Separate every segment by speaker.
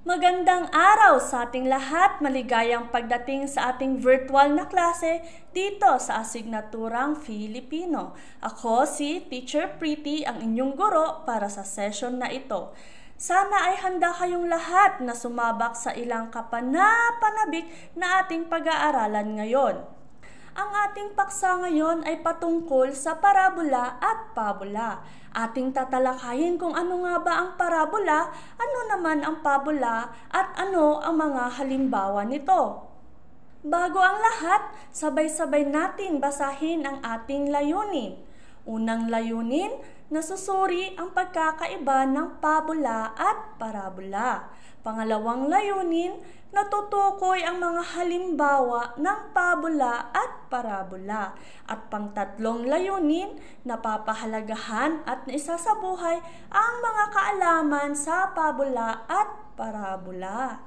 Speaker 1: Magandang araw sa ating lahat, maligayang pagdating sa ating virtual na klase dito sa asignaturang Filipino. Ako si Teacher Pretty, ang inyong guro para sa session na ito. Sana ay handa kayong lahat na sumabak sa ilang kapanapanabik na ating pag-aaralan ngayon. Ang ating paksa ngayon ay patungkol sa parabola at pabola. Ating tatalakayin kung ano nga ba ang parabola, ano naman ang pabola, at ano ang mga halimbawa nito. Bago ang lahat, sabay-sabay nating basahin ang ating layunin. Unang layunin, nasusuri ang pagkakaiba ng pabola at parabola. Pangalawang layunin, natutukoy ang mga halimbawa ng pabola at parabola. At pangtatlong layunin, napapahalagahan at naisasabuhay ang mga kaalaman sa pabola at parabola.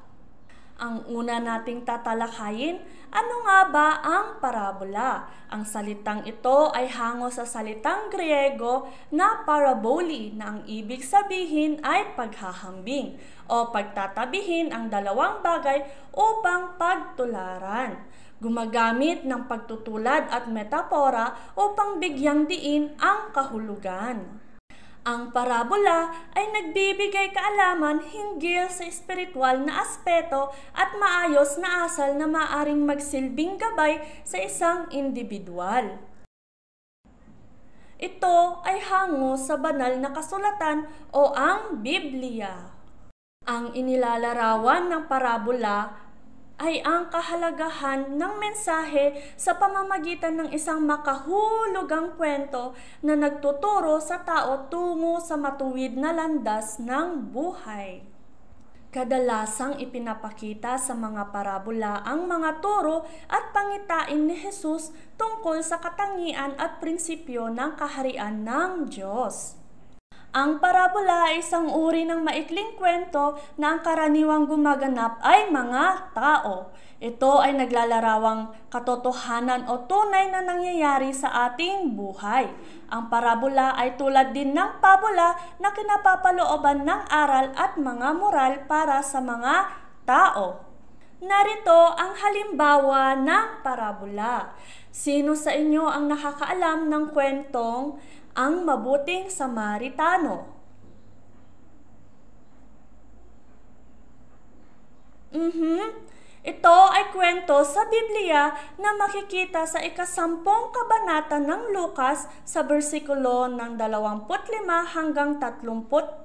Speaker 1: Ang una nating tatalakayin, ano nga ba ang parabola? Ang salitang ito ay hango sa salitang Griego na paraboli na ang ibig sabihin ay paghahambing o pagtatabihin ang dalawang bagay upang pagtularan. Gumagamit ng pagtutulad at metapora upang bigyang diin ang kahulugan. Ang parabola ay nagbibigay kaalaman hinggil sa espiritual na aspeto at maayos na asal na maaring magsilbing gabay sa isang individual. Ito ay hango sa banal na kasulatan o ang Biblia. Ang inilalarawan ng parabola ay ang kahalagahan ng mensahe sa pamamagitan ng isang makahulugang kwento na nagtuturo sa tao tungo sa matuwid na landas ng buhay. Kadalasang ipinapakita sa mga parabola ang mga turo at pangitain ni Jesus tungkol sa katangian at prinsipyo ng kaharian ng Diyos. Ang parabola ay isang uri ng maikling kwento na ang karaniwang gumaganap ay mga tao. Ito ay naglalarawang katotohanan o tunay na nangyayari sa ating buhay. Ang parabola ay tulad din ng pabola na kinapapalooban ng aral at mga moral para sa mga tao. Narito ang halimbawa ng parabola. Sino sa inyo ang nakakaalam ng kwentong Ang Mabuting Samaritano? Ito ay kwento sa Biblia na makikita sa ika-10 kabanata ng Lucas sa bersikulo ng 25 hanggang 37.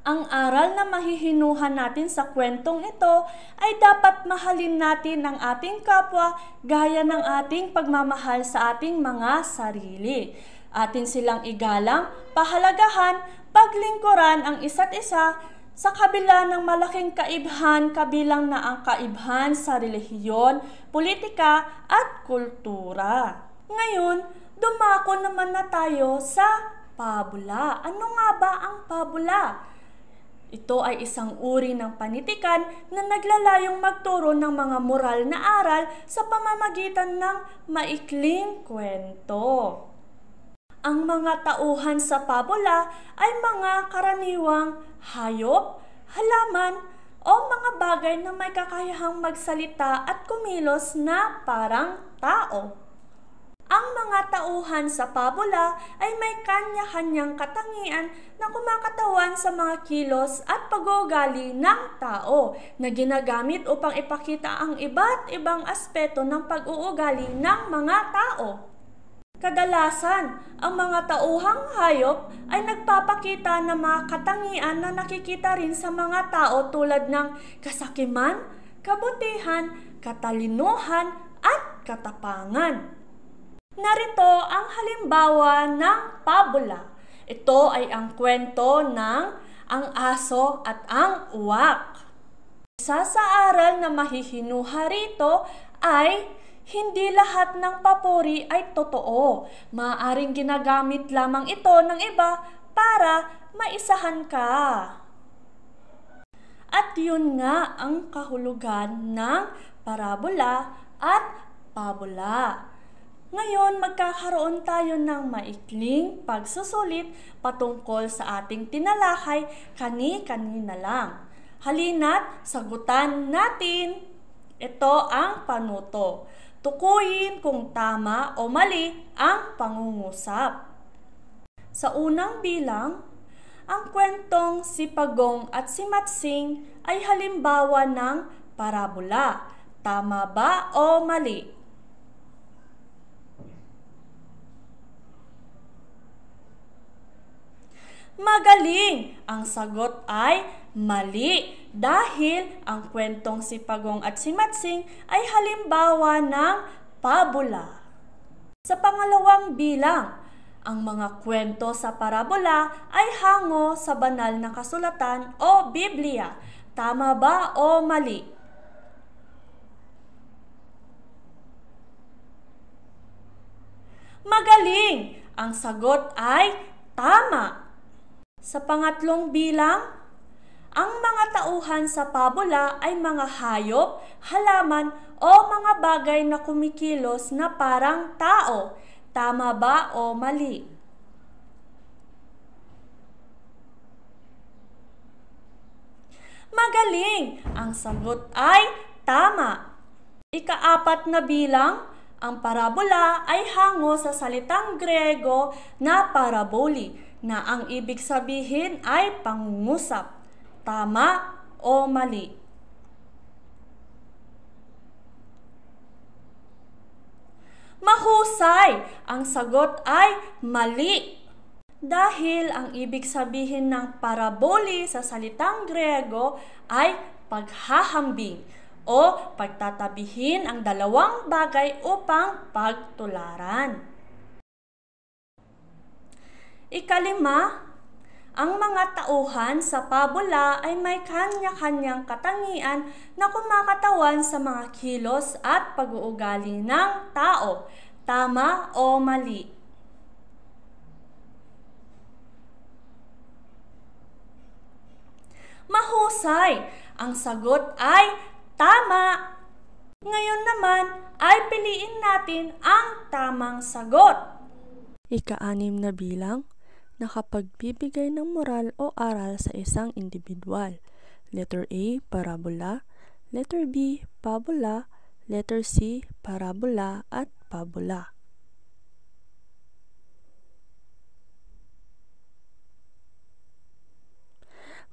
Speaker 1: Ang aral na mahihinuhan natin sa kwentong ito ay dapat mahalin natin ang ating kapwa gaya ng ating pagmamahal sa ating mga sarili. Atin silang igalang, pahalagahan, paglingkuran ang isa't isa sa kabila ng malaking kaibhan kabilang na ang kaibhan sa relihiyon, politika at kultura. Ngayon, dumako naman na tayo sa pabola. Ano nga ba ang pabola? Ito ay isang uri ng panitikan na naglalayong magturo ng mga moral na aral sa pamamagitan ng maikling kwento. Ang mga tauhan sa pabola ay mga karaniwang hayop, halaman, o mga bagay na may kakayahang magsalita at kumilos na parang tao. Ang mga tauhan sa pabola ay may kanya-kanyang katangian na kumakatawan sa mga kilos at pag-uugali ng tao na ginagamit upang ipakita ang iba't ibang aspeto ng pag-uugali ng mga tao. Kadalasan, ang mga tauhang hayop ay nagpapakita ng mga katangian na nakikita rin sa mga tao tulad ng kasakiman, kabutihan, katalinuhan, at katapangan. Narito ang halimbawa ng pabola. Ito ay ang kwento ng Ang Aso at ang Uwak. Isa sa aral na mahihinuha rito ay hindi lahat ng papuri ay totoo. Maaaring ginagamit lamang ito ng iba para maisahan ka. At yun nga ang kahulugan ng parabola at pabola. Ngayon, magkakaroon tayo ng maikling pagsusulit patungkol sa ating tinalakay kani-kanina lang. Halina't sagutan natin. Ito ang panuto. Tukuyin kung tama o mali ang pangungusap. Sa unang bilang, ang kwentong si Pagong at si Matsing ay halimbawa ng parabola. Tama ba o mali? Magaling! Ang sagot ay mali dahil ang kwentong si Pagong at si Matsing ay halimbawa ng pabula. Sa pangalawang bilang, ang mga kwento sa parabola ay hango sa banal na kasulatan o Biblia. Tama ba o mali? Magaling! Ang sagot ay tama. Sa pangatlong bilang, ang mga tauhan sa pabula ay mga hayop, halaman o mga bagay na kumikilos na parang tao. Tama ba o mali? Magaling! Ang sagot ay tama. Ikaapat na bilang, ang parabola ay hango sa salitang Grego na paraboli, na ang ibig sabihin ay pangungusap. Tama o mali? Mahusay! Ang sagot ay mali. Dahil ang ibig sabihin ng paraboli sa salitang Grego ay paghahambing o pagtatabihin ang dalawang bagay upang pagtularan. Ikalima, ang mga tauhan sa pabula ay may kanya-kanyang katangian na kumakatawan sa mga kilos at pag-uugali ng tao. Tama o mali? Mahusay! Ang sagot ay tama! Ngayon naman ay piliin natin ang tamang sagot.
Speaker 2: Ika-6 na bilang, nakapagbibigay ng moral o aral sa isang individual. Letter A, parabola. Letter B, pabula. Letter C, parabola at pabula.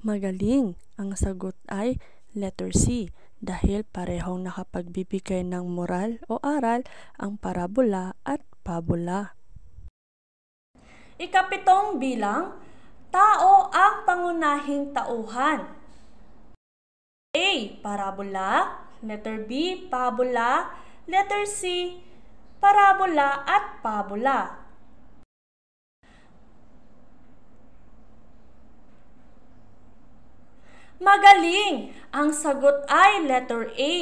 Speaker 2: Magaling! Ang sagot ay letter C dahil parehong nakapagbibigay ng moral o aral ang parabola at pabula.
Speaker 1: Ikapitong bilang, tao ang pangunahing tauhan. A, parabola. Letter B, pabula. Letter C, parabola at pabula. Magaling! Ang sagot ay letter A,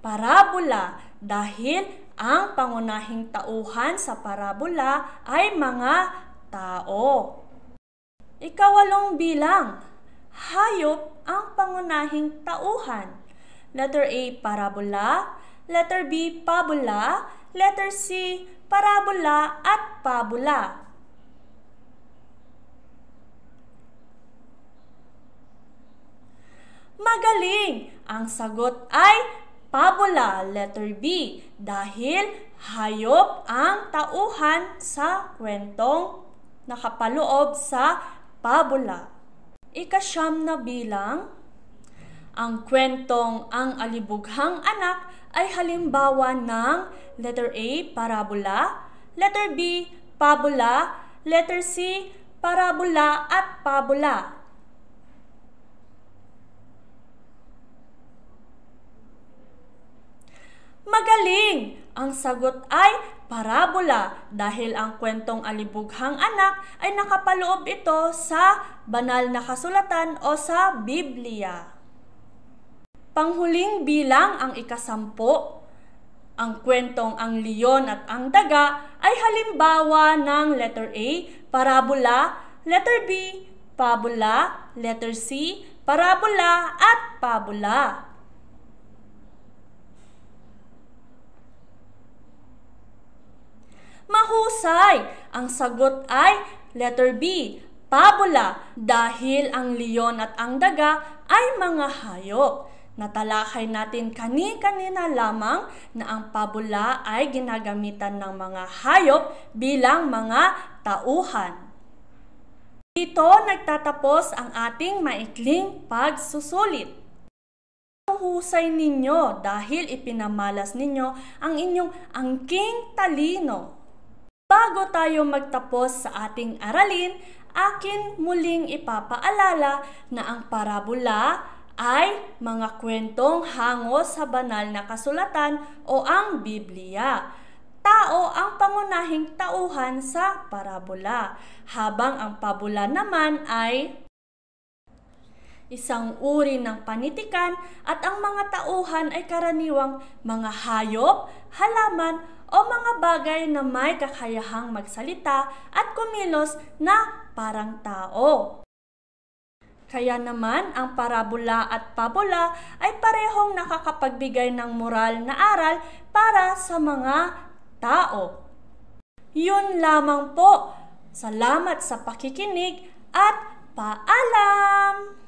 Speaker 1: parabola, dahil ang pangunahing tauhan sa parabola ay mga tao. Ikawalong bilang, hayop ang pangunahing tauhan. Letter A, parabola. Letter B, pabula. Letter C, parabola at pabula. Magaling! Ang sagot ay pabula, letter B, dahil hayop ang tauhan sa kwentong nakapaloob sa pabula. Ika-9 na bilang, ang kwentong Ang Alibughang Anak ay halimbawa ng letter A, parabola, letter B, pabula, letter C, parabola at pabula. Magaling! Ang sagot ay parabola dahil ang kwentong Alibughang Anak ay nakapaloob ito sa banal na kasulatan o sa Biblia. Panghuling bilang, ang ika-10, ang kwentong Ang Leon at ang Daga ay halimbawa ng letter A, parabola, letter B, pabula, letter C, parabola at pabula. Mahusay! Ang sagot ay letter B, Pabula, dahil ang leon at ang daga ay mga hayop. Natalakay natin kani-kanina lamang na ang pabula ay ginagamitan ng mga hayop bilang mga tauhan. Dito nagtatapos ang ating maikling pagsusulit. Husay ninyo dahil ipinamalas ninyo ang inyong angking talino. Bago tayo magtapos sa ating aralin, akin muling ipapaalala na ang parabola ay mga kwentong hango sa banal na kasulatan o ang Biblia. Tao ang pangunahing tauhan sa parabola, habang ang pabula naman ay isang uri ng panitikan at ang mga tauhan ay karaniwang mga hayop, halaman o mga bagay na may kakayahang magsalita at kumilos na parang tao. Kaya naman ang parabola at pabula ay parehong nakakapagbigay ng moral na aral para sa mga tao. Yun lamang po. Salamat sa pakikinig at paalam!